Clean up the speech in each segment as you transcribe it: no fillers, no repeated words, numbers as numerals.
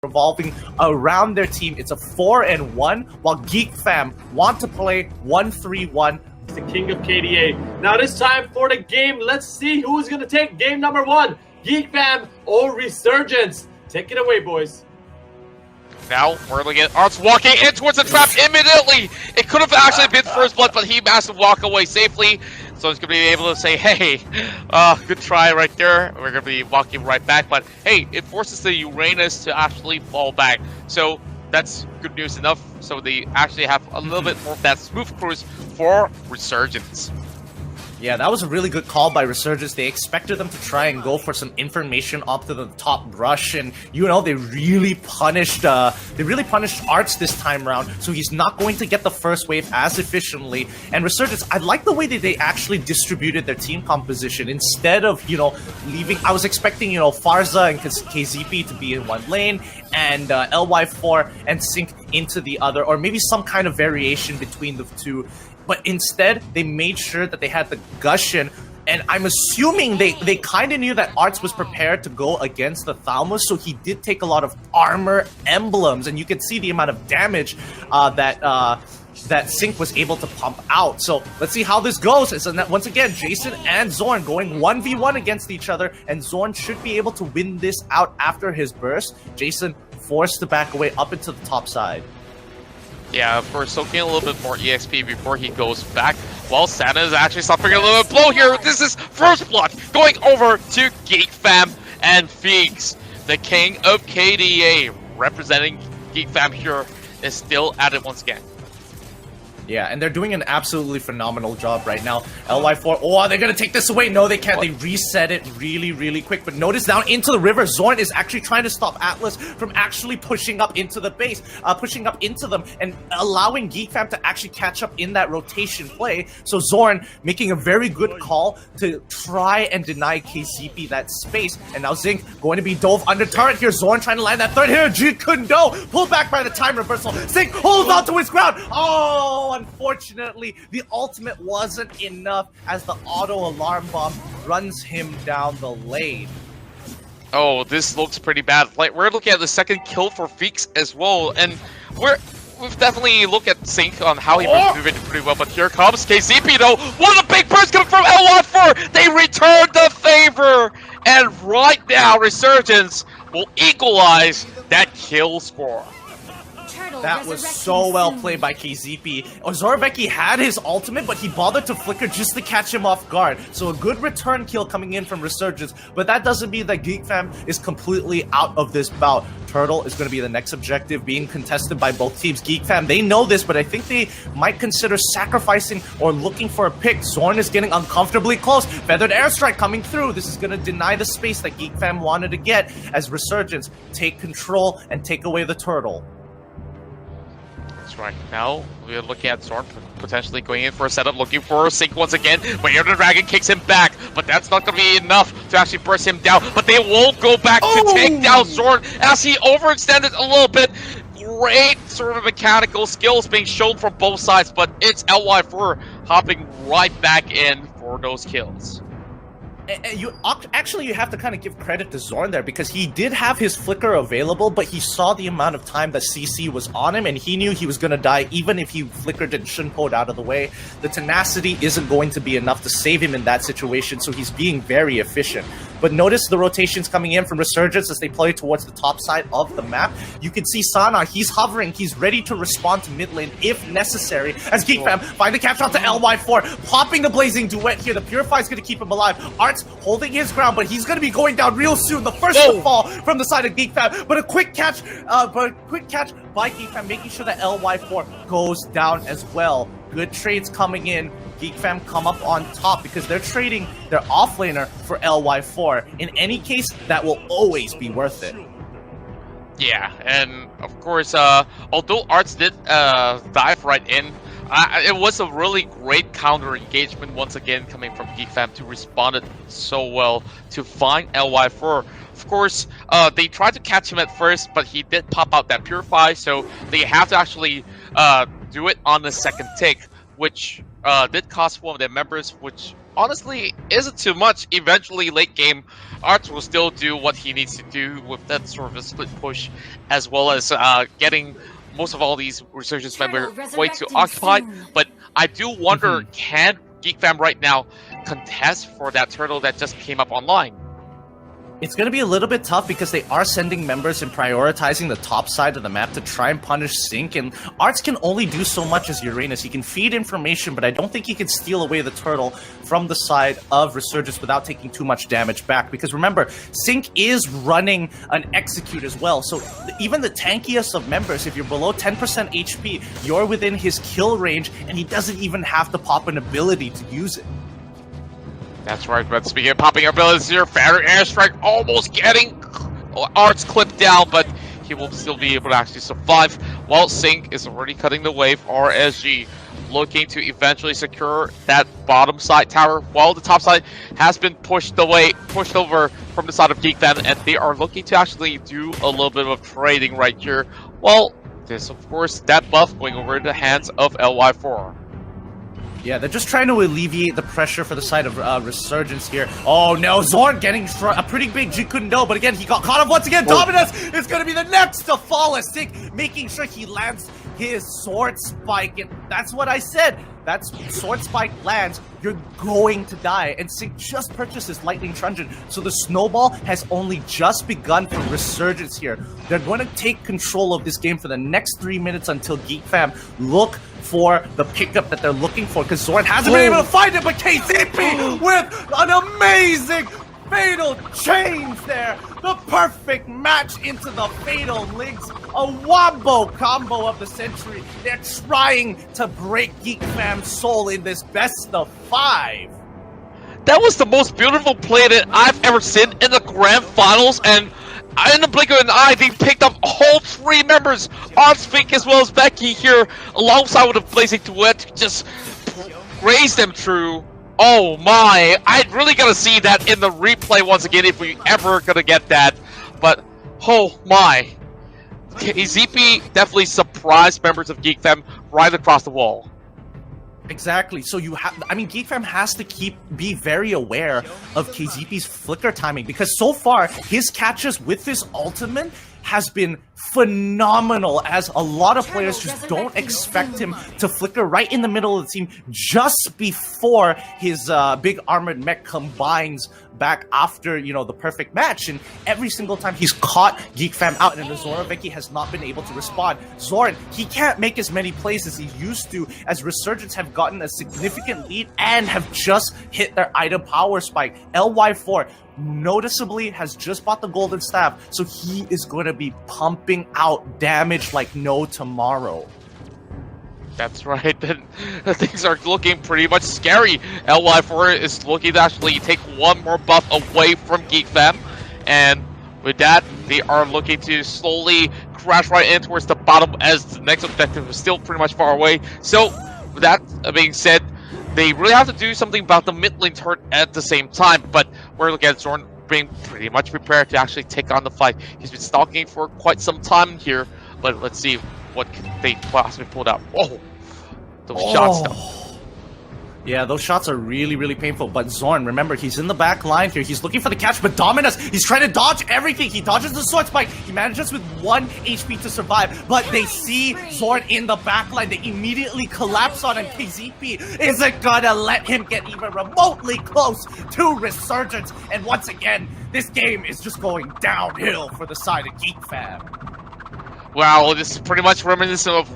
revolving around their team. It's a 4-1, while Geek Fam want to play 1-3-1. The king of KDA. Now it is time for the game. Let's see who's going to take game number 1. Geek Fam or Resurgence. Take it away, boys. Now we're looking at Arts walking in towards the trap immediately. It could have actually been first blood, but he managed to walk away safely. So he's going to be able to say, hey, good try right there. We're going to be walking right back. But hey, it forces the Uranus to actually fall back. So that's good news enough. So they actually have a little bit more of that smooth cruise for Resurgence. Yeah, that was a really good call by Resurgence. They expected them to try and go for some information up to the top rush, and you know they really punished Arts this time around. So he's not going to get the first wave as efficiently. And Resurgence, I like the way that they actually distributed their team composition instead of leaving. I was expecting Farza and KZP to be in one lane and LY4 and Sync into the other, or maybe some kind of variation between the two. But instead, they made sure that they had the Gushing, and I'm assuming they kind of knew that Arts was prepared to go against the Thalmos, so he did take a lot of armor emblems, and you can see the amount of damage that Sync was able to pump out. So let's see how this goes. So once again, Jason and Zorn going 1v1 against each other, and Zorn should be able to win this out after his burst. Jason forced to back away up into the top side. Yeah, of course, soaking a little bit more EXP before he goes back. While Santa is actually suffering a little bit blow here. This is first blood going over to Geek Fam and Feeks. The king of KDA representing Geek Fam here is still at it once again. Yeah, and they're doing an absolutely phenomenal job right now. LY4, oh, they're going to take this away. No, they can't. They reset it really, really quick. But notice down into the river, Zorn is actually trying to stop Atlas from actually pushing up into the base, pushing up into them, and allowing Geek Fam to actually catch up in that rotation play. So Zorn making a very good call to try and deny KZP that space. And now Zinc going to be dove under turret here. Zorn trying to land that third here. Jeet couldn't go. Pulled back by the time reversal. Zinc holds on to his ground. Oh, unfortunately, the ultimate wasn't enough as the auto alarm bomb runs him down the lane. Oh, this looks pretty bad. Like, we're looking at the second kill for Feeks as well, and we've definitely looked at Sync on how he moved pretty well, but here comes KZP though. What a big burst coming from LY4! They returned the favor! And right now, Resurgence will equalize that kill score. That was so well played by KZP. Zoroveki had his ultimate, but he bothered to flicker just to catch him off guard. So a good return kill coming in from Resurgence, but that doesn't mean that Geek Fam is completely out of this bout. Turtle is going to be the next objective, being contested by both teams. Geek Fam, they know this, but I think they might consider sacrificing or looking for a pick. Zorn is getting uncomfortably close. Feathered airstrike coming through. This is going to deny the space that Geek Fam wanted to get as Resurgence take control and take away the turtle. Right now, we're looking at Zorn potentially going in for a setup, looking for a Sync once again, but here the Dragon kicks him back, but that's not going to be enough to actually burst him down, but they won't go back to take down Zorn as he overextended a little bit. Great sort of mechanical skills being shown from both sides, but it's LY4 hopping right back in for those kills. And you have to kind of give credit to Zorn there, because he did have his flicker available, but he saw the amount of time that CC was on him, and he knew he was going to die even if he flickered and Shunpo'd out of the way. The tenacity isn't going to be enough to save him in that situation, so he's being very efficient. But notice the rotations coming in from Resurgence as they play towards the top side of the map. You can see Sana, he's hovering, he's ready to respond to mid lane if necessary, as Geek Fam find the capture out to LY4, popping the Blazing Duet here. The Purify is going to keep him alive. Arts holding his ground, but he's going to be going down real soon. The first to fall from the side of Geek Fam, but a quick catch by Geek Fam, making sure that LY4 goes down as well. Good trades coming in. Geek Fam come up on top because they're trading their offlaner for LY4. In any case, that will always be worth it. Yeah, and of course, although Arts did dive right in, it was a really great counter engagement once again coming from Geek Fam to respond it so well to find LY4. Of course, they tried to catch him at first, but he did pop out that Purify, so they have to actually do it on the second take, which did cost one of their members, which honestly isn't too much. Eventually, late game, Arts will still do what he needs to do with that sort of a split push, as well as getting most of all these Resurgence members way too occupied. But I do wonder, can Geek Fam right now contest for that turtle that just came up online? It's going to be a little bit tough because they are sending members and prioritizing the top side of the map to try and punish Sync, and Arts can only do so much as Uranus. He can feed information, but I don't think he can steal away the turtle from the side of Resurgence without taking too much damage back. Because remember, Sync is running an Execute as well, so even the tankiest of members, if you're below 10% HP, you're within his kill range, and he doesn't even have to pop an ability to use it. That's right, but speaking of popping abilities here, Fatter Airstrike almost getting Arts clipped down, but he will still be able to actually survive, while Sync is already cutting the way for RSG, looking to eventually secure that bottom side tower, while the top side has been pushed over from the side of Geek Fam, and they are looking to actually do a little bit of trading right here. Well, there's of course that buff going over in the hands of LY4. Yeah, they're just trying to alleviate the pressure for the side of Resurgence here. Oh no, Zorn getting a pretty big G couldn't know, but again, he got caught up once again. Dominus is going to be the next to fall as Sync, making sure he lands his Sword Spike. And that's what I said. That's Sword Spike lands, you're going to die. And Sync just purchased this Lightning Truncheon, so the snowball has only just begun for Resurgence here. They're going to take control of this game for the next 3 minutes until Geek Fam look for the pickup that they're looking for, because Zorn hasn't been able to find it, but KZP with an amazing fatal chains there. The perfect match into the fatal links. A wombo combo of the century. They're trying to break Geek Fam's soul in this best of 5. That was the most beautiful play that I've ever seen in the grand finals, and in the blink of an eye, they picked up all 3 members, Artsfink as well as Becky here, alongside with a Blazing Duet, just raised them through. Oh my, I really gotta see that in the replay once again if we ever gonna get that. But, oh my. KZP definitely surprised members of Geek Fam right across the wall. Exactly. So you have, I mean, Geek Fam has to be very aware of KZP's flicker timing, because so far his catches with this ultimate has been phenomenal, as a lot of players just don't expect him to flicker right in the middle of the team just before his big armored mech combines back after, you know, the perfect match. And every single time he's caught Geek Fam out, and the Zoraveki has not been able to respond. Zorn, he can't make as many plays as he used to, as Resurgence have gotten a significant lead and have just hit their item power spike. LY4 noticeably has just bought the golden staff, so he is going to be pumping out damage like no tomorrow. That's right, things are looking pretty much scary. LY4 is looking to actually take one more buff away from Geek Fam, and with that, they are looking to slowly crash right in towards the bottom, as the next objective is still pretty much far away. So, with that being said, they really have to do something about the mid lane turret at the same time, but we're looking at Zorn being pretty much prepared to actually take on the fight. He's been stalking for quite some time here, but let's see what they possibly pulled out. Whoa! Those shots though. Yeah, those shots are really, really painful. But Zorn, remember, he's in the back line here. He's looking for the catch, but Dominus, he's trying to dodge everything. He dodges the sword spike. He manages with 1 HP to survive, but they see Zorn in the back line. They immediately collapse on him. KZP isn't gonna let him get even remotely close to Resurgence. And once again, this game is just going downhill for the side of Geek Fam. Wow, this is pretty much reminiscent of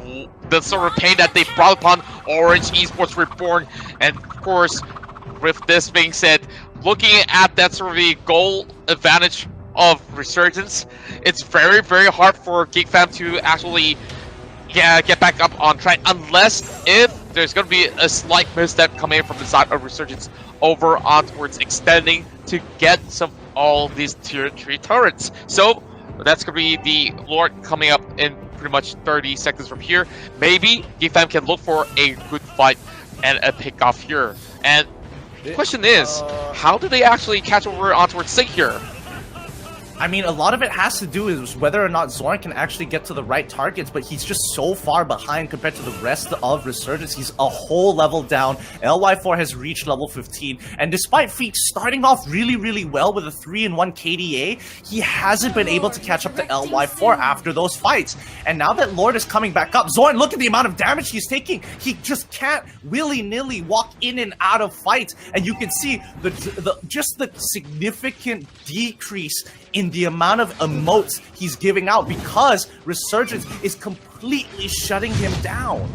the sort of pain that they brought upon Orange Esports Reborn. And of course, with this being said, looking at that sort of the goal advantage of Resurgence, it's very, very hard for Geek Fam to actually get back up on track, unless if there's going to be a slight misstep coming in from the side of Resurgence over on towards extending to get some all these tier 3 turrets. So that's going to be the Lord coming up in pretty much 30 seconds from here. Maybe Geek Fam can look for a good fight and a pick off here. And the question is, how do they actually catch over on towards Sync here? I mean, a lot of it has to do with whether or not Zorn can actually get to the right targets, but he's just so far behind compared to the rest of Resurgence. He's a whole level down. LY4 has reached level 15, and despite Feet starting off really, really well with a 3-1 KDA, he hasn't been able to catch up to LY4 after those fights. And now that Lord is coming back up, Zorn, look at the amount of damage he's taking. He just can't willy-nilly walk in and out of fights, and you can see just the significant decrease in the amount of emotes he's giving out because Resurgence is completely shutting him down.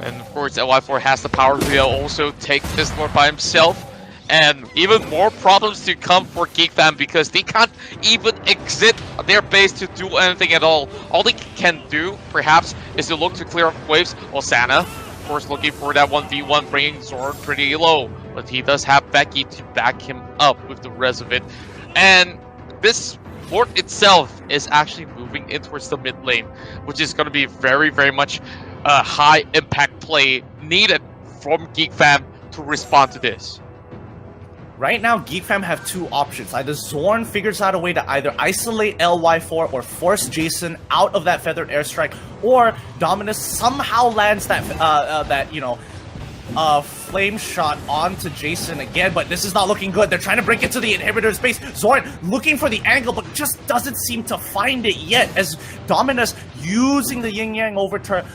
And of course, LY4 has the power to also take this Lord by himself. And even more problems to come for Geek Fam because they can't even exit their base to do anything at all. All they can do, perhaps, is to look to clear up waves. While Sana, of course, looking for that 1v1, bringing Zorn pretty low. But he does have Becky to back him up with the rest of it. And this Lord itself is actually moving in towards the mid lane, which is going to be very, very much a high impact play needed from Geek Fam to respond to this. Right now, Geek Fam have two options. Either Zorn figures out a way to either isolate LY4 or force Jason out of that feathered airstrike, or Dominus somehow lands that flame shot onto Jason again, but this is not looking good. They're trying to break into the inhibitor's base. Zorn looking for the angle, but just doesn't seem to find it yet, as Dominus using the yin-yang overturn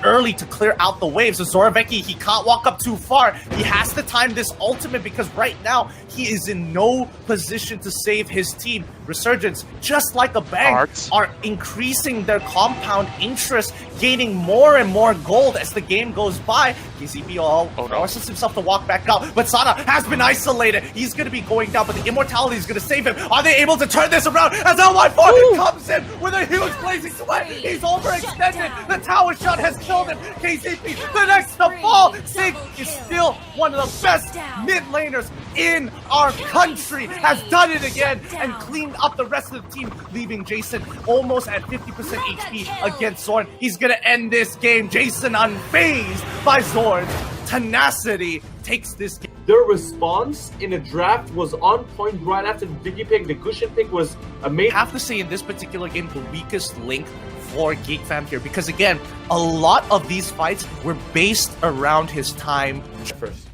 early to clear out the waves. So Zoraveki, he can't walk up too far. He has to time this ultimate because right now he is in no position to save his team. Resurgence, just like a bank, are increasing their compound interest, gaining more and more gold as the game goes by. KCP forces himself to walk back out, but Sana has been isolated. He's going to be going down, but the immortality is going to save him. Are they able to turn this around as LY4 comes in with a huge blazing sweat? He's overextended. The tower shot has killed him. KCP, the next to fall. Sig is still one of the best mid laners in our country, has done it again and cleaned up the rest of the team, leaving Jason almost at 50% HP against Zorn. He's going to end this game. Jason unfazed by Zorn's tenacity takes this game. Their response in the draft was on point right after the Vicky pick. The cushion pick was amazing. I have to say in this particular game, the weakest link for Geek Fam here, because again, a lot of these fights were based around his time first.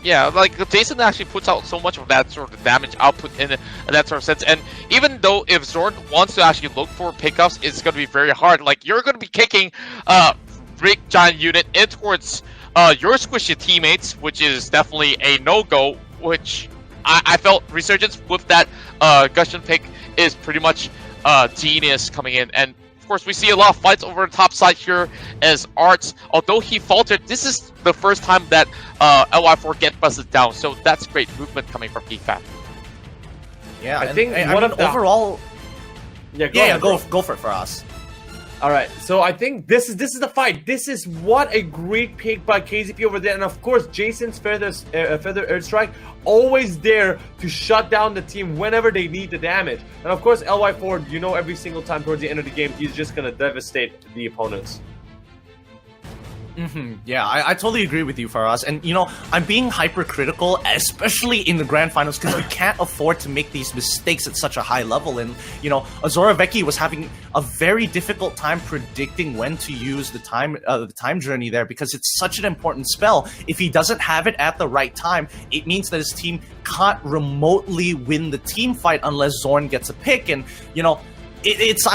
Yeah, like Jason actually puts out so much of that sort of damage output in that sort of sense. And even though if Zorn wants to actually look for pickups, it's going to be very hard. Like, you're going to be kicking big giant unit in towards your squishy teammates, which is definitely a no-go, which I felt Resurgence with that Gushing pick is pretty much genius coming in. And of course, we see a lot of fights over the top side here as Arts, although he faltered, this is the first time that LY4 gets busted down, so that's great movement coming from Geek Fam. Yeah, I think overall... Yeah, go for it for us. All right, so I think this is the fight. This is what a great pick by KZP over there, and of course Jason's feather airstrike always there to shut down the team whenever they need the damage. And of course LY4, you know, every single time towards the end of the game, he's just gonna devastate the opponents. Yeah, I totally agree with you, Faraz. And, you know, I'm being hypercritical, especially in the grand finals, because we can't afford to make these mistakes at such a high level. And, you know, Zoraveki was having a very difficult time predicting when to use the time journey there, because it's such an important spell. If he doesn't have it at the right time, it means that his team can't remotely win the team fight unless Zorn gets a pick. And, you know, it's